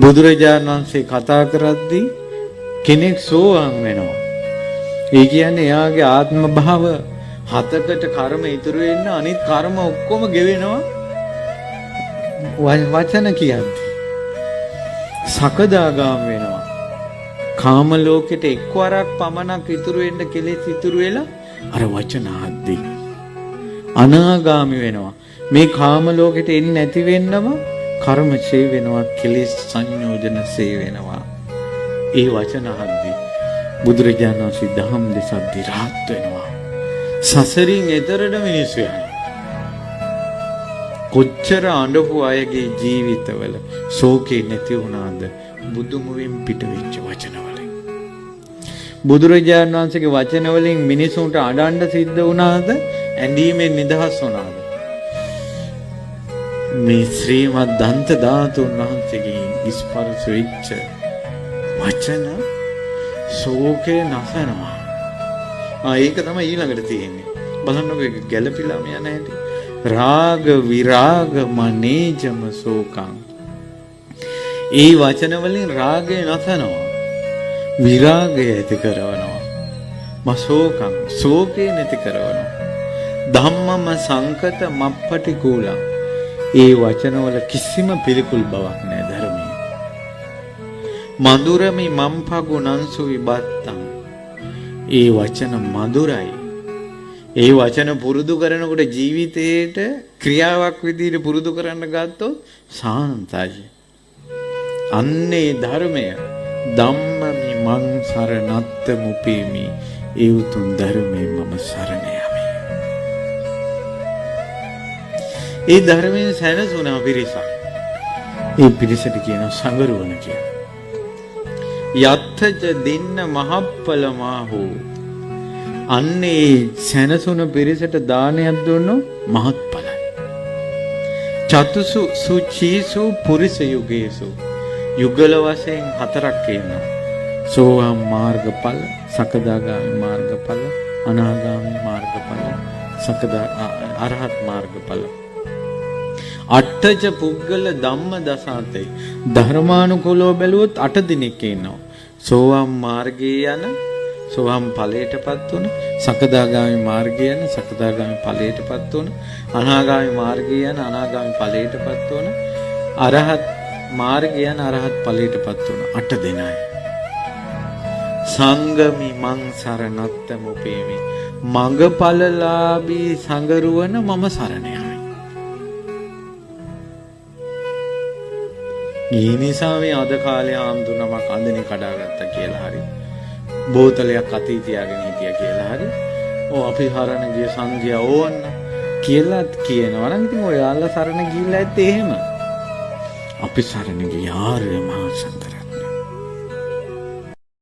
බුදුරජාණන් වහන්සේ කතා කරද්දී කෙනෙක් සෝවාන් වෙනවා. ඒ කියන්නේ එයාගේ ආත්ම භාව 7කට කර්ම ඉතුරු වෙන්න අනිත් කර්ම ඔක්කොම ගෙවෙනවා. වචන කියද්දී සකදාගාම වෙනවා. කාම ලෝකෙට එක්වරක් පමණක් ඉතුරු වෙන්න කෙලෙස් ඉතුරු වෙලා අර වචන අහද්දී අනාගාමි වෙනවා. මේ කාම ලෝකෙට එන්නේ නැති වෙන්නම කර්ම ඡේ වෙනවා, කෙලෙස් සංයෝජන ඡේ වෙනවා. ඒ වචන අහද්දී බුදුරජාණන් වහන්සේ දහම් දෙසද්දී රහත් වෙනවා. සසරින් එතරට මිනිස්සු යනවා. කොච්චර අඬපු අයගේ ජීවිතවල ශෝකේ නැති වුණාද බුදුමුවින් පිට වෙච්ච වචනවලින්. බුදුරජාණන් වහන්සේගේ වචන වලින් මිනිසුන්ට අඬන්න සිද්ධ වුණාද? ඇඬීමෙන් නිදහස් වුණාද? මේ ශ්‍රීමත් දන්ත ධාතුන් වහන්සේගේ ස්පර්ශ වෙච්ච වචන ශෝකේ නැසනවා. ඒක තමයි ඊළඟට තියෙන්නේ. බලන්නකො ඒක ගැළපිලා මෙයා නැහැටි. රාග විරාග මනේජම සෝකං. ඒ වචන වලින් රාගය නැසනවා. විරාගය ඇති කරනවා. මසෝකං සෝකේ නැති කරනවා. ධම්මම සංකත මප්පටිකූලං. ඒ වචන වල කිසිම පිළිකුල් බවක් නැහැ ධර්මයේ. මధుරමි මම්පගුණංසු විබත්තං. ඒ වචන මధుරයි. ඒ වචන පුරුදු කරනකොට ජීවිතේට ක්‍රියාවක් විදිහට පුරුදු කරන්න ගත්තොත් සාන්තයි. අන්නේ ධර්මය ධම්මමි මං සරණත්ත මුපේමි. ඒ උතුම් ධර්මයේ මම සරණ යමි. ඒ ධර්මයෙන් සැනසුණා පිරිසක්. ඒ පිරිසට කියන සංගරුවන කියලා. යත්තච දින්න මහප්පලමාහෝ. අන්නේ සැනසුන පිරිසට දානයක් දුන්නොත් මහත්ඵලයි. චතුසු සුචීසු පුරිස යුගේසු. යුගල වශයෙන් 4ක් ඉන්නවා. සෝවාන් මාර්ගඵල, සකදාගාමි මාර්ගඵල, අනාගාමි මාර්ගඵල, අරහත් මාර්ගඵල. අට්ඨච පුද්ගල ධම්ම දසාතේ. ධර්මානුකූලව බැලුවොත් 8 දිනක් ඉන්නවා. සෝවාන් මාර්ගයේ යන සෝවාන් ඵලයටපත් වුණ, සකදාගාමි මාර්ගයේ යන සකදාගාමි ඵලයටපත් වුණ, අනාගාමි මාර්ගයේ යන අනාගාමි ඵලයටපත් වුණ, අරහත් මාර්ගයේ යන අරහත් ඵලයටපත් වුණ 8 දෙනයි. සංගමි මං සරණත්ත මුපේමි. මඟඵලලාභී සංගරුවන මම සරණ යමි. ඒ නිසා මේ අද කාලේ ආම්දුනමක් අඳිනේ කඩාගත්තා කියලා හරි, බෝතලයක් අතේ තියාගෙන හිටියා කියලා හරි, අපි හරණ ගිය සංඝයා ඕන්න කියලාත් කියනවා නම් ඉතින් ඔයාලා සරණ ගිහිල්ලා ඇත්තේ එහෙම. අපි සරණ ගිය ආර්ය මහා සංඝරත්නය.